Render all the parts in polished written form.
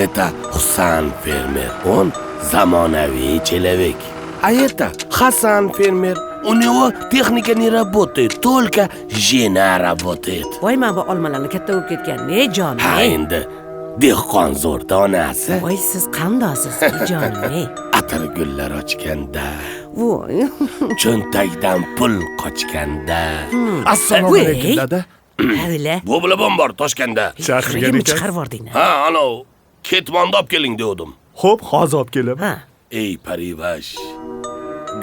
Это Husan fermer. Он zamonaviy человек. А это Хасан фермер. У него техника не работает, только жена работает. Voy, mana bu olmalarni katta bo'lib ketgan. Ne jonim? Ha endi dehqon zo'rda onasi. Voy, siz qandaysiz, jonim? Atir gullar ochganda, Voy. cho'ntakdan pul qochganda. Assalomu alaykum dada. Havila. Bu bilan bor Toshkentda. Chaqirgan Nima ekan. chiqarib yubording? Ha, ana ketmonni olib keling dedim. Xo'p, hozir olib kelaman. Ha. Ey parivash,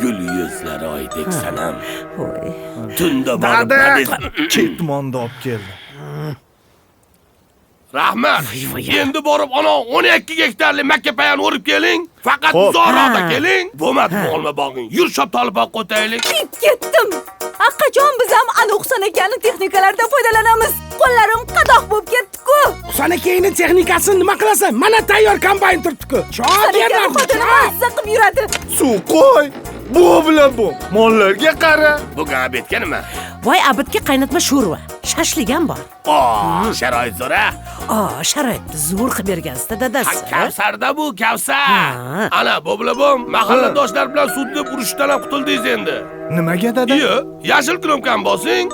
gul yuzlari oydek sanam. Voy. Tunda borib Dada, ketmonni olib keldim. Rahmat. voy. Endi borib ana 12 gektarli makkapayani o'rib keling. Faqat Xo'p. uzoqroqda Ha. keling. Bo'lmadi olma bog'ing. Yur shop tolibon qo'taylik. Ketdim. Qachon biz ham Husan akaning texnikalaridan foydalanamiz? Qo'llarim qadoq bo'lib ketdi-ku. Husan akangni texnikasini nima qilasan? Mana tayyor kombayn turibdi-ku. Husan akaning xotini mazza qilib yuradi. Suv qo'y. Bu bilan bu. Mollarga qara. Bu gapetga nima? Voy, abidga qaynatma sho'rva. Shashlik ham bor. Sharoit zo'r-a. Sharoitni zo'r qilib bergansiz dadasi. Kavsarda bu, Kavsar. Ha. Ana, bu bilan bu mahalladoshlar bilan sudni urushdan ham qutuldingiz endi. Nimaga dada? Iyo, yashil knomkani bosing.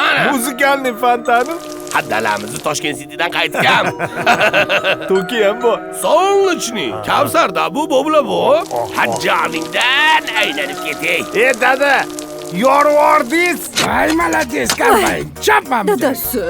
Ana. Muzikalniy fontani. Haddalamizni Toshkent Citydan qaytgan. Toki ham bor. Solnichniy. Kavsarda bu bilan bu. Hajjoningdan aylanib ketay. Dada, yorvordingiz. Ay, malades kombayn. Chapman. Dadasi.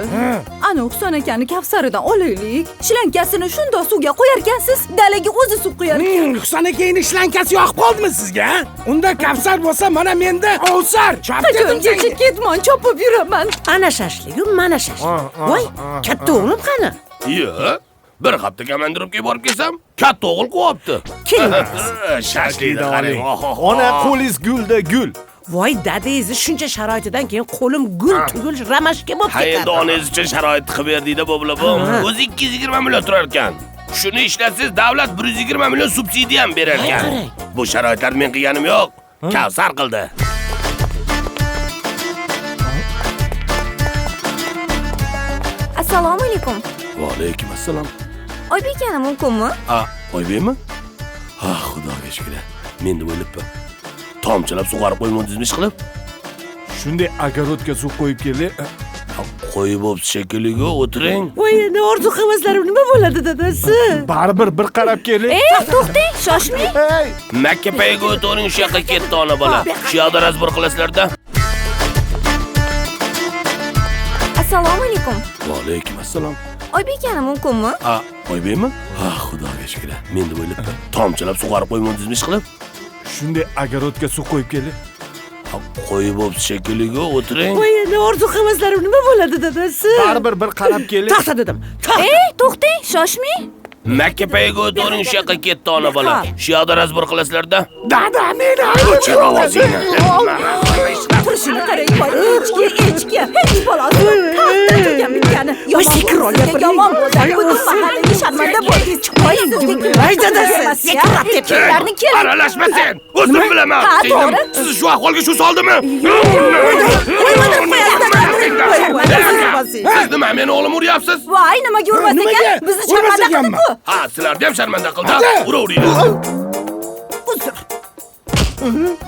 Husan akani Kavsaridan olaylik. Shlankasini shundoq suvga qo'yarkansiz, dalaga o'zi suv quyar. Husan akangni ishlankasi yoqib qoldimi sizga? Unda Kavsar bo'lsa, mana menda Ovsar. Qachongacha ketmon chopib yuraman. Ana shashligu, mana shashlik. Voy, katta o'g'lim qani? Iyo, bir hafta komandirib borib kelsam, katta o'g'il qo'yapti. Kelmas. Shashlikda qarang. Ona qo'lingiz gulda gul. Voy, dadangizni shuncha sharoitidan keyin qo'lim gul tugul ramashga bo'lib Ha endi ketadi. onangiz uchun sharoit qilib berdingda bu bilan bu. O'zi 220 million turar ekan. Shuni ishlatsiz davlat 120 million subsidiya ham berar ekan. qarang. Bu sharoitlar men qilganim yo'q. Kavsar qildi. Assalomu alaykum. Va alaykum assalom. Oybekani mumkinmi? Oybekmi? Ha, xudoga shukr. Men deb o'ylabman. Tomchilab sug'arib qo'ymondingizmi ish qilib? Shunday agarodga suv qo'yib keldi. Qo'yib bo'pti shekilliga, o'tiring. Voy, endi orzu havaslarim nima bo'ladi dadasi? Baribir bir qarab keling. To'xtang, shoshmang. Hey, Makkapayiga o'tiring, shu yoqqa ketdi ona bola. Shu yoqda razbor qilasizlarda. Assalomu alaykum. Va alaykum assalom. Oybekani mumkinmi? Oybekmi? Ha, xudoga shukr. Men deb o'ylabman. Tomchilab sug'arib qo'ymondingizmi ish qilib? shunday agarodga suv qo'yib keldi. Qo'yib bo'pti shekilliga, o'tiring. Voy, endi orzu havaslarim nima bo'ladi dadasi? Baribir bir qarab keling. To'xta dedim. To'xtang, shoshmang. Makkapayiga o'tiring, shu yoqqa ketdi ona bola. Shu yoqda razbor qilasizlarda. Dada, meni O'chir ovozingni. Turishini qarang, voy, echki. Hech bolasi yo'q. Taxta turgan bitgani. Voy, sekiroq gapiring. Yomon bo'ladi. Butun mahallaga sharmanda bo'ldingiz. Voy, Voy, dadasi, sekiroq deb kellarni keling. Aralashma sen. O'zim bilaman. Ha, to'g'ri. Sizni shu ahvolga shu soldimi? Siz nima meni o'g'lim uryapsiz? Voy, nimaga urmas Nimaga? ekan? Bizni Urmas sharmanda ekanmi? qildi-ku. Ha, sizlarni ham sharmanda qildi. Uraveringlar.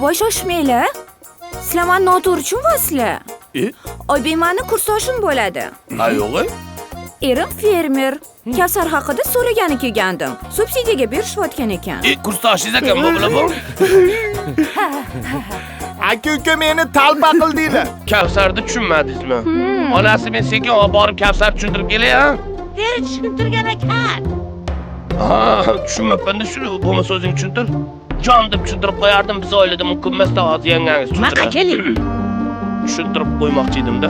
Voy, shoshmanglar. Sizlar meni noto'g'ri tushunasizlar. Oybek meni kursoshim bo'ladi. Ha, yo'q. Erim fermer. Kavsar haqida so'ragani kelgandim. Subsidiyaga berishayotgan ekan. Kursdoshingiz ekan bu bilan bu. Aka-uka meni talba qildinglar. Kavsarni tushunmadingizmi? Onasi men sekin olib borib Kavsar tushuntirib kelay, ha? Beri tushuntirgan ekan. Ha, tushunmabman-da shuni. Bo'lmasa o'zing tushuntir. Jon deb tushuntirib qo'yardim, biz oilada mumkin emas, hozir yangangiz Maqa keling. Tushuntirib qo'ymoqchi edim-da.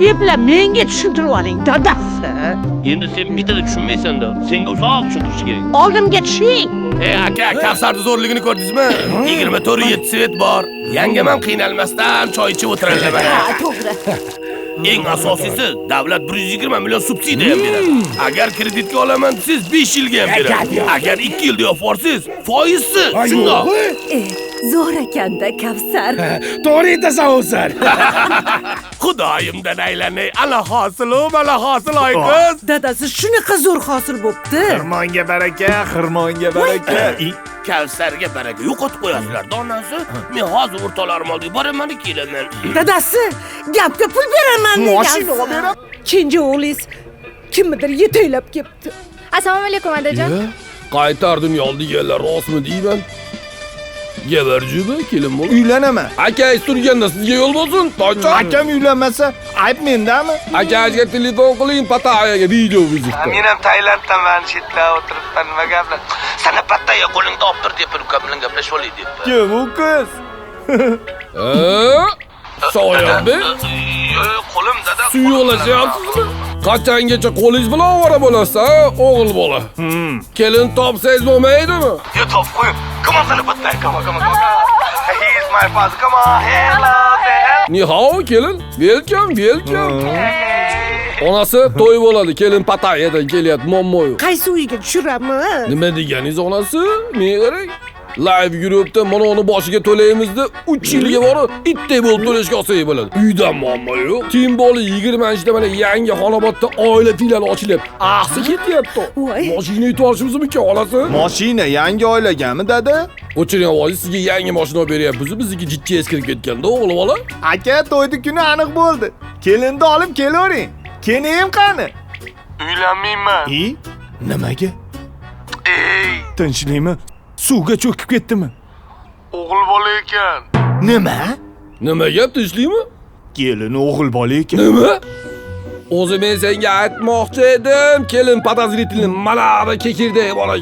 Epla menga tushuntirib oling, dadasi. Endi sen bitada tushunmaysan-da. Senga uzoq tushuntirish kerak. Oldimga tushing. Aka, Kavsarning zo'rligini ko'rdingizmi? 24 svet bor. Yangam ham qiynalmasdan choy ichib o'tiradi. To'g'ri. Eng asosiysi davlat 120 million subsidiya ham beradi. Agar kreditga olaman desiz 5 yilga ham beradi. Agar 2 yilda olib borsiz, foizsiz. Shundoq. zo'r ekanda Kavsar. To'g'ri aytasan O'zar. Xudoyimdan aylanay. Ana hosil ay qiz. Dadasi shunaqa zo'r hosil bo'pti. Xirmonga baraka, xirmonga baraka. Kavsarga baraka yo'qotib qo'yasizlar donasi. Men hozir o'rtalarim oldiga boraman kelaman. Dadasi, gapga pul beraman degan. Mashina olib beraman. Kenja o'g'lingiz kimnidir yetaklab kelibdi. Assalomu alaykum adajon. Qaytardim yol deganlar rostmi deyman? Geberjuba kelin bo'l. Uylanaman. Akangiz turganda sizga yo'l bo'lsin. Toycha. Akam uylanmasa, ayb mendami? Akangizga telefon qiling, Patayaga video vizitda. Men ham Tailanddaman, chetda o'tiribman, nima gaplar? Sana Pataya qo'lingda olib tur deb ukam bilan gaplashib olay debdi. Kim u qiz? Soyabek, Qo'lim dada. suyuqlashyapsizmi? Qachongacha qo'lingiz bilan ovora bo'lasiz, o'g'il bola? Kelin topsangiz bo'lmaydimi? Yo, top qo'y. Come on, sana Pataya, come on. He is my father, come on. Hello there. Ni hao kelin, welcome. Onasi to'y bo'ladi, kelin Patayadan kelyapti, mommo yo'q. Qaysi uyga tushiraman? Nima deganingiz onasi? Men qarang. Live yuribdi, mana uni boshiga to'laymizda 3 yilga borib, itdek bo'lib to'lashga olsak bo'ladi. Uydan muammo yo'q. Timboli 20-da mana yangi Xonobodda oila filiali ochilyapti. Ahsi ketyapti. Voy. Mashina yutib olishimiz mumkin, onasi? Mashina yangi oilagami, dada? O'chiring ovozingiz, sizga yangi mashina olib beryapmiz. Bizniki jiddiy eskirib ketganda, o'g'il bola. Aka, to'ydi kuni aniq bo'ldi. Kelinni olib kelavering. Kenim qani? Uylanmayman. Nimaga? Ey, Tinchlikmi? Suvga cho'kib ketdimi? o'g'il bola ekan. Nima? Nima gap, tinchlikmi? Kelin o'g'il bola ekan. Nima? O'zi men senga aytmoqchi edim, kelin podozrительный mana bu kekirdak bola